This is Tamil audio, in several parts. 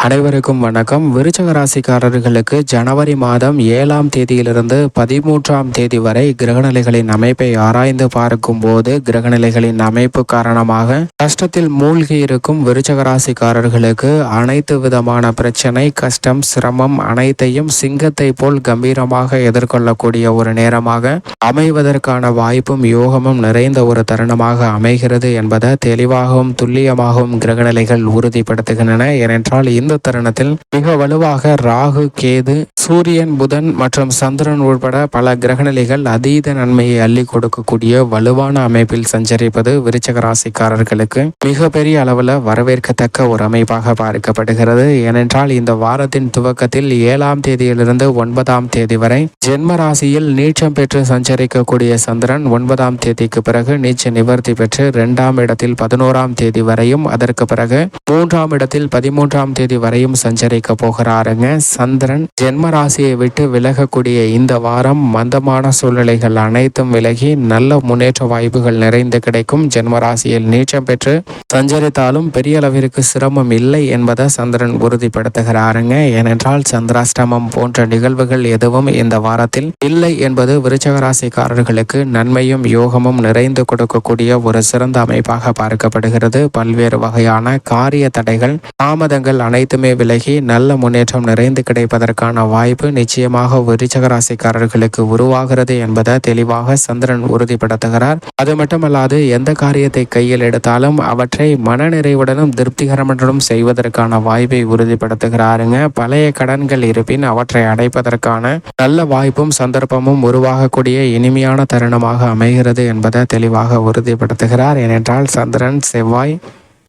அனைவருக்கும் வணக்கம். விருச்சிக ராசிக்காரர்களுக்கு ஜனவரி மாதம் 7ஆம் தேதியிலிருந்து 13ஆம் தேதி வரை கிரகநிலைகளின் அமைப்பை ஆராய்ந்து பார்க்கும் போது கிரகநிலைகளின் அமைப்பு காரணமாக கஷ்டத்தில் மூழ்கி இருக்கும் விருச்சிக ராசிக்காரர்களுக்கு அனைத்து விதமான பிரச்சனை, கஷ்டம், சிரமம் அனைத்தையும் சிங்கத்தை போல் கம்பீரமாக எதிர்கொள்ளக்கூடிய ஒரு நேரமாக அமைவதற்கான வாய்ப்பும் யோகமும் நிறைந்த ஒரு தருணமாக அமைகிறது என்பதை தெளிவாகவும் துல்லியமாகவும் கிரகநிலைகள் உறுதிப்படுத்துகின்றன. ஏனென்றால் இந்த தருணத்தில் மிக வலுவாக ராகு, கேது, சூரியன், புதன் மற்றும் சந்திரன் உட்பட பல கிரகநிலைகள் அதீத நன்மையை அள்ளி கொடுக்கக்கூடிய வலுவான அமைப்பில் சஞ்சரிப்பது விருச்சிக ராசிக்காரர்களுக்கு மிகப்பெரிய அளவில் வரவேற்கத்தக்க ஒரு அமைப்பாக பார்க்கப்படுகிறது. ஏனென்றால் இந்த வாரத்தின் துவக்கத்தில் 7ஆம் தேதியிலிருந்து 9ஆம் தேதி வரை ஜென்ம ராசியில் நீச்சம் பெற்று சஞ்சரிக்கக்கூடிய சந்திரன் 9ஆம் தேதிக்கு பிறகு நீச்ச நிவர்த்தி பெற்று 2ஆம் இடத்தில் 11ஆம் தேதி வரையும், அதற்கு பிறகு 3ஆம் இடத்தில் 13ஆம் தேதி வரையும் சஞ்சரிக்க போகிறாருங்க. சந்திரன் ஜென்ம ராசியை விட்டு விலகக்கூடிய இந்த வாரம் மந்தமான சூழ்நிலைகள் அனைத்தும் விலகி நல்ல முன்னேற்ற வாய்ப்புகள் நிறைந்து கிடைக்கும். ஜென்ம ராசியில் நீச்சம் பெற்று சஞ்சரித்தாலும் பெரிய அளவிற்கு சிரமம் இல்லை என்பதை சந்திரன் உறுதிப்படுத்துகிறாருங்க. ஏனென்றால் சந்திராஷ்டமம் போன்ற நிகழ்வுகள் எதுவும் இந்த வாரத்தில் இல்லை என்பது விருச்சிக ராசிக்காரர்களுக்கு நன்மையும் யோகமும் நிறைந்து கொடுக்கக்கூடிய ஒரு சிறந்த அமைப்பாக பார்க்கப்படுகிறது. பல்வேறு வகையான காரிய தடைகள், தாமதங்கள் அனைத்துமே விலகி நல்ல முன்னேற்றம் நிறைந்து கிடைப்பதற்கான வாய்ப்பு நிச்சயமாக விருச்சிக ராசிக்காரர்களுக்கு உருவாகிறது என்பதை தெளிவாக சந்திரன் உறுதிப்படுத்துகிறார். அது மட்டுமல்லாது எந்த காரியத்தை கையில் எடுத்தாலும் அவற்றை மனநிறைவுடனும் திருப்திகரமுடனும் செய்வதற்கான வாய்ப்பை உறுதிப்படுத்துகிறாருங்க. பழைய கடன்கள் இருப்பின் அவற்றை அடைப்பதற்கான நல்ல வாய்ப்பும் சந்தர்ப்பமும் உருவாகக்கூடிய இனிமையான தருணமாக அமைகிறது என்பதை தெளிவாக உறுதிப்படுத்துகிறார். ஏனென்றால் சந்திரன், செவ்வாய்,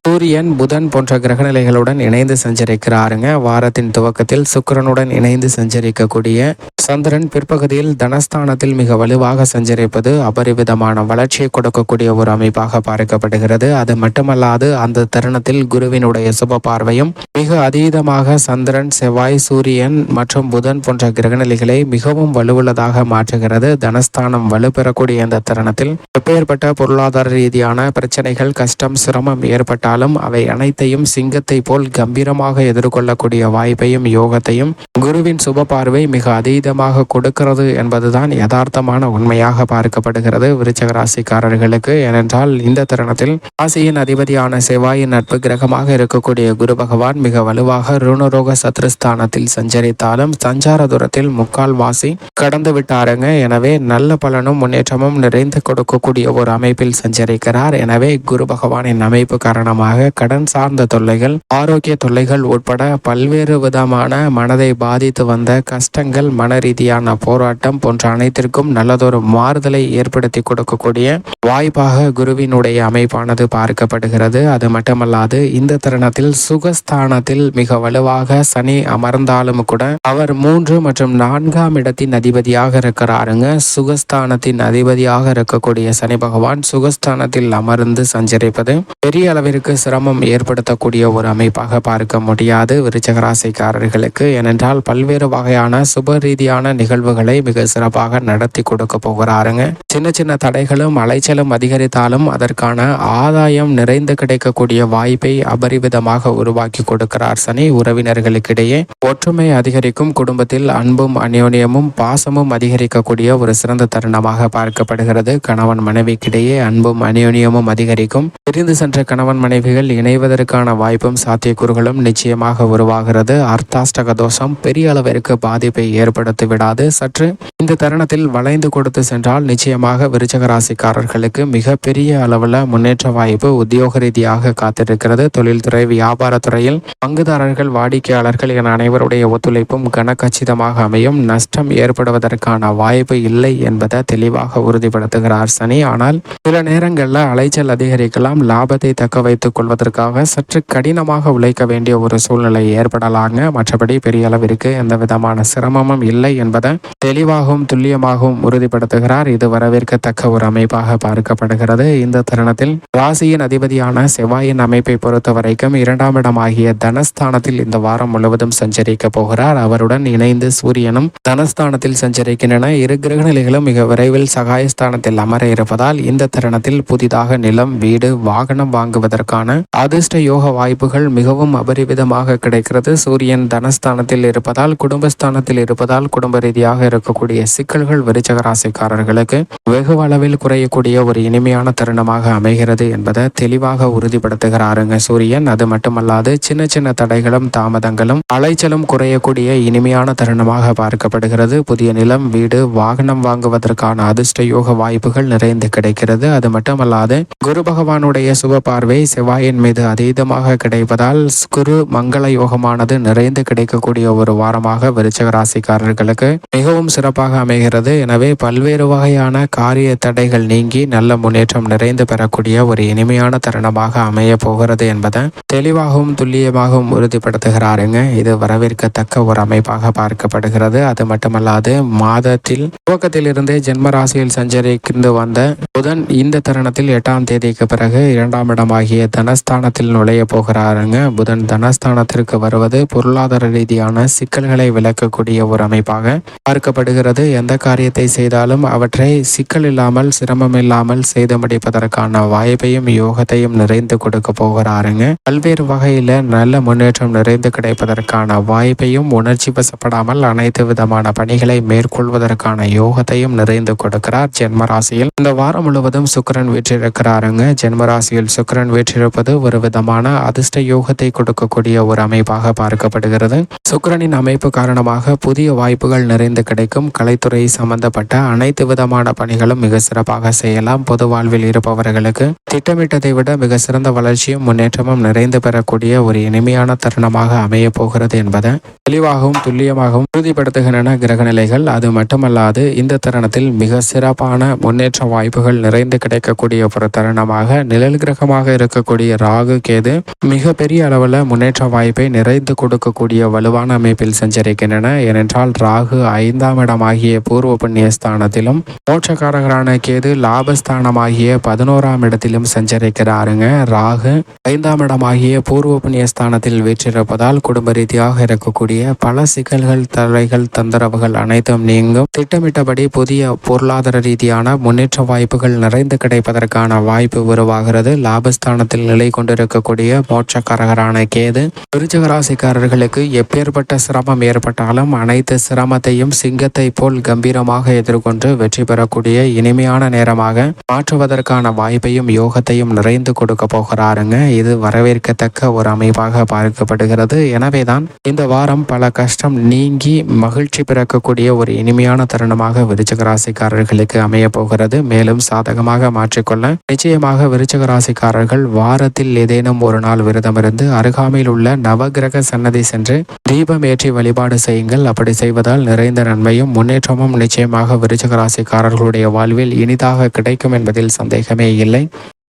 சூரியன், புதன் போன்ற கிரகநிலைகளுடன் இணைந்து சஞ்சரிக்கிறாருங்க. வாரத்தின் துவக்கத்தில் சுக்கிரனுடன் இணைந்து சஞ்சரிக்கக்கூடிய சந்திரன் பிற்பகுதியில் தனஸ்தானத்தில் மிக வலுவாக சஞ்சரிப்பது அபரிவிதமான வளர்ச்சியை கொடுக்கக்கூடிய ஒரு அமைப்பாக பார்க்கப்படுகிறது. அது மட்டுமல்லாது அந்த தருணத்தில் குருவினுடைய சுப பார்வையும் மிக அதீதமாக சந்திரன், செவ்வாய், சூரியன் மற்றும் புதன் போன்ற கிரகநிலைகளை மிகவும் வலுவுள்ளதாக மாற்றுகிறது. தனஸ்தானம் வலுப்பெறக்கூடிய இந்த தருணத்தில் எப்பேற்பட்ட பொருளாதார ரீதியான பிரச்சனைகள், கஷ்டம், சிரமம் ஏற்பட்ட அவை அனைத்தையும் சிங்கத்தை போல் கம்பீரமாக எதிர்கொள்ளக்கூடிய வாய்ப்பையும் யோகத்தையும் குருவின் சுப பார்வை மிக அதீதமாக கொடுக்கிறது என்பதுதான் யதார்த்தமான உண்மையாக பார்க்கப்படுகிறது விருச்சிக ராசிக்காரர்களுக்கு. ஏனென்றால் இந்த தருணத்தில் ராசியின் அதிபதியான செவ்வாயின் நட்பு கிரகமாக இருக்கக்கூடிய குரு பகவான் மிக வலுவாக ருணரோக சத்ருஸ்தானத்தில் சஞ்சரித்தாலும் சஞ்சார தூரத்தில் முக்கால் வாசி கடந்து விட்டாருங்க. எனவே நல்ல பலனும் முன்னேற்றமும் நிறைந்து கொடுக்கக்கூடிய ஒரு அமைப்பில் சஞ்சரிக்கிறார். எனவே குரு பகவானின் அமைப்பு காரணமாக கடன் சார்ந்த தொல்லைகள், ஆரோக்கிய தொல்லைகள் உட்பட பல்வேறு விதமான மனதை பாதித்து வந்த கஷ்டங்கள், மன ரீதியான போராட்டம் போன்ற அனைத்திற்கும் நல்லதொரு மாறுதலை ஏற்படுத்தி கொடுக்கக்கூடிய வாய்ப்பாக குருவினுடைய அமைப்பானது பார்க்கப்படுகிறது. அது மட்டுமல்லாது இந்த தருணத்தில் சுகஸ்தானத்தில் மிக வலுவாக சனி அமர்ந்தாலும் கூட அவர் 3 மற்றும் 4ஆம் இடத்தின் அதிபதியாக இருக்கிறாருங்க. சுகஸ்தானத்தின் அதிபதியாக இருக்கக்கூடிய சனி பகவான் சுகஸ்தானத்தில் அமர்ந்து சஞ்சரிப்பது பெரிய அளவிற்கு சிரமம் ஏற்படுத்தக்கூடிய ஒரு அமைப்பாக பார்க்க முடியாது விருச்சிக ராசிக்காரர்களுக்கு. ஏனென்றால் பல்வேறு வகையான சுப ரீதியான நிகழ்வுகளை மிக சிறப்பாக நடத்தி கொடுக்க போகிறாருங்க. சின்ன சின்ன தடைகளும் அலைச்சலும் அதிகரித்தாலும் அதற்கான ஆதாயம் நிறைந்து கிடைக்கக்கூடிய வாய்ப்பை அபரிவிதமாக உருவாக்கி கொடுக்கிறார் சனி. உறவினர்களுக்கிடையே ஒற்றுமை அதிகரிக்கும், குடும்பத்தில் அன்பும் அந்யோன்யமும் பாசமும் அதிகரிக்கக்கூடிய ஒரு சிறந்த தருணமாக பார்க்கப்படுகிறது. கணவன் மனைவிக்கிடையே அன்பும் அந்யோன்யமும் அதிகரிக்கும். பிரிந்து சென்ற கணவன் மனைவிகள் இணைவதற்கான வாய்ப்பும் சாத்தியக்கூறுகளும் நிச்சயமாக உருவாகிறது. அர்த்தாஷ்டக தோஷம் பெரிய அளவிற்கு பாதிப்பை ஏற்படுத்தி விடாது. சற்று இந்த தருணத்தில் வளைந்து கொடுத்து சென்றால் நிச்சயமாக விருச்சிக ராசிக்காரர்களுக்கு மிக பெரிய அளவில் முன்னேற்ற வாய்ப்பு உத்தியோக ரீதியாக காத்திருக்கிறது. தொழில்துறை, வியாபாரத்துறையில் பங்குதாரர்கள், வாடிக்கையாளர்கள் என அனைவருடைய ஒத்துழைப்பும் கனகச்சிதமாக அமையும். நஷ்டம் ஏற்படுவதற்கான வாய்ப்பு இல்லை என்பதை தெளிவாக உறுதிப்படுத்துகிறார் சனி. ஆனால் சில நேரங்களில் அலைச்சல் அதிகரிக்கலாம். லாபத்தை தக்க வைத்துக் கொள்வதற்காக சற்று கடினமாக உழைக்க வேண்டிய ஒரு சூழ்நிலை ஏற்படலாங்க. மற்றபடி பெரிய அளவிற்கு எந்த விதமான சிரமமும் இல்லை என்பதை தெளிவாகவும் துல்லியமாகவும் உறுதிப்படுத்துகிறார். இது வரவேற்கத்தக்க ஒரு அமைப்பாக பார்க்கப்படுகிறது. இந்த தருணத்தில் ராசியின் அதிபதியான செவ்வாயின் அமைப்பை பொறுத்த வரைக்கும் 2ஆம் இடமாகிய தனஸ்தானத்தில் இந்த வாரம் முழுவதும் சஞ்சரிக்க போகிறார். அவருடன் இணைந்து சூரியனும் தனஸ்தானத்தில் சஞ்சரிக்கின்றன. இரு கிரகநிலைகளும் மிக விரைவில் சகாயஸ்தானத்தில் அமர இருப்பதால் இந்த தருணத்தில் புதிதாக நிலம், வீடு, வாகனம் வாங்குவதற்கான பெறுவதற்கான அதிர்ஷ்ட யோக வாய்ப்புகள் மிகவும் அபரிவிதமாக கிடைக்கிறது. சூரியன் தனஸ்தானத்தில் இருப்பதால், குடும்பஸ்தானத்தில் இருப்பதால் குடும்ப ரீதியாக இருக்கக்கூடிய சிக்கல்கள் விருச்சிக ராசிக்காரர்களுக்கு வெகு அளவில் குறையக்கூடிய ஒரு இனிமையான தருணமாக அமைகிறது என்பதை தெளிவாக உறுதிப்படுத்துகிறாருங்க சூரியன். அது மட்டுமல்லாது சின்ன சின்ன தடைகளும் தாமதங்களும் அலைச்சலும் குறையக்கூடிய இனிமையான தருணமாக பார்க்கப்படுகிறது. புதிய நிலம், வீடு, வாகனம் வாங்குவதற்கான அதிர்ஷ்ட யோக வாய்ப்புகள் நிறைந்து கிடைக்கிறது. அது மட்டுமல்லாது குரு பகவானுடைய சுப பார்வை செவ்வாயின் மீது அதீதமாக கிடைப்பதால் குரு மங்கள யோகமானது நிறைந்து கிடைக்கக்கூடிய ஒரு வாரமாக விருச்சிக ராசிக்காரர்களுக்கு மிகவும் சிறப்பாக அமைகிறது. எனவே பல்வேறு வகையான காரிய தடைகள் நீங்கி நல்ல முன்னேற்றம் நிறைந்து பெறக்கூடிய ஒரு இனிமையான தருணமாக அமைய போகிறது என்பதை தெளிவாகவும் துல்லியமாகவும் உறுதிப்படுத்துகிறாருங்க. இது வரவேற்கத்தக்க ஒரு அமைப்பாக பார்க்கப்படுகிறது. அது மட்டுமல்லாது மாதத்தில் துவக்கத்தில் இருந்தே ஜென்ம ராசியில் சஞ்சரித்து வந்த புதன் இந்த தருணத்தில் 8ஆம் தேதிக்கு பிறகு 2ஆம் இடமாகிய தனஸ்தானத்தில் நுழைய போகிறாருங்க. புதன் தனஸ்தானத்திற்கு வருவது பொருளாதார ரீதியான சிக்கல்களை விளக்கக்கூடிய ஒரு அமைப்பாக பார்க்கப்படுகிறது. எந்த காரியத்தை செய்தாலும் அவற்றை சிக்கல் இல்லாமல் சிரமம் இல்லாமல் செய்து முடிப்பதற்கான வாய்ப்பையும் யோகத்தையும் நிறைந்து கொடுக்க போகிறாருங்க. பல்வேறு வகையில நல்ல முன்னேற்றம் நிறைந்து கிடைப்பதற்கான வாய்ப்பையும் உணர்ச்சி வசப்படாமல் அனைத்து விதமான பணிகளை மேற்கொள்வதற்கான யோகத்தையும் நிறைந்து கொடுக்கிறார். ஜென்மராசியில் இந்த வாரம் முழுவதும் சுக்கிரன் வீற்றிருக்கிறாருங்க. ஜென்மராசியில் சுக்கிரன் வீற்றிருப்பது ஒரு விதமான அதிர்ஷ்ட யோகத்தை கொடுக்கக்கூடிய ஒரு அமைப்பாக பார்க்கப்படுகிறது. சுக்கிரனின் அமைப்பு காரணமாக புதிய வாய்ப்புகள் நிறைந்து கிடைக்கும். கலைத்துறை சம்பந்தப்பட்ட அனைத்து விதமான பணிகளும் மிக சிறப்பாக செய்யலாம். பொது வாழ்வில் இருப்பவர்களுக்கு திட்டமிட்டதை விட மிக சிறந்த வளர்ச்சியும் முன்னேற்றமும் நிறைந்து பெறக்கூடிய ஒரு இனிமையான தருணமாக அமைய போகிறது என்பதை தெளிவாகவும் துல்லியமாகவும் உறுதிப்படுத்துகின்றன கிரகநிலைகள். அது மட்டுமல்லாது இந்த தருணத்தில் மிக சிறப்பான முன்னேற்ற வாய்ப்புகள் நிறைந்து கிடைக்கக்கூடிய ஒரு தருணமாக நிழல் கிரகமாக இருக்கக்கூடிய ராகு கேது மிக பெரிய அளவில் முன்னேற்ற வாய்ப்பை நிறைந்து கொடுக்கக்கூடிய வலுவான அமைப்பில் சஞ்சரிக்கின்றன. ஏனென்றால் ராகு 5ஆம் இடமாகிய பூர்வ புண்ணிய ஸ்தானத்திலும் மோட்சக்காரகரான கேது லாபஸ்தானமாகிய 11ஆம் இடத்திலும் சஞ்சரிக்கிறாருங்க. ராகு 5ஆம் இடமாகிய பூர்வ புண்ணிய ஸ்தானத்தில் வீற்றிருப்பதால் குடும்ப ரீதியாக இருக்கக்கூடிய பல சிக்கல்கள், தடைகள், தொந்தரவுகள் அனைத்தும் நீங்கும். திட்டமிட்டபடி புதிய பொருளாதார ரீதியான முன்னேற்ற வாய்ப்புகள் நிறைந்து கிடைப்பதற்கான வாய்ப்பு உருவாகிறது. லாபஸ்தானத்தில் நிலை கொண்டிருக்கக்கூடிய மோட்சக்காரகரான கேது விருச்சிக ராசிக்காரர்களுக்கு எப்பேற்பட்ட சிரமம் ஏற்பட்டாலும் அனைத்து சிரமத்தையும் சிங்கத்தை போல் கம்பீரமாக எதிர்கொண்டு வெற்றி பெறக்கூடிய இனிமையான நேரமாக மாற்றுவதற்கான வாய்ப்பையும் யோகத்தையும் நிறைந்து கொடுக்க போகிறாருங்க. இது வரவேற்கத்தக்க ஒரு அமைப்பாக பார்க்கப்படுகிறது. எனவேதான் இந்த வாரம் பல கஷ்டம் நீங்கி மகிழ்ச்சி பிறக்கக்கூடிய ஒரு இனிமையான தருணமாக விருச்சிக ராசிக்காரர்களுக்கு அமைய போகிறது. மேலும் சாதகமாக மாற்றிக்கொள்ள நிச்சயமாக விருச்சிக ராசிக்காரர்கள் வாரத்தில் ஏதேனும் ஒரு நாள் விரதமிருந்து அருகாமையில் உள்ள நவகிரக சன்னதி சென்று தீபம் ஏற்றி வழிபாடு செய்யுங்கள். அப்படி செய்வதால் நிறைந்த நன்மையும் முன்னேற்றமும் நிச்சயமாக விருச்சிக ராசிக்காரர்களுடைய வாழ்வில் இனிதாக கிடைக்கும் என்பதில் சந்தேகமே இல்லை.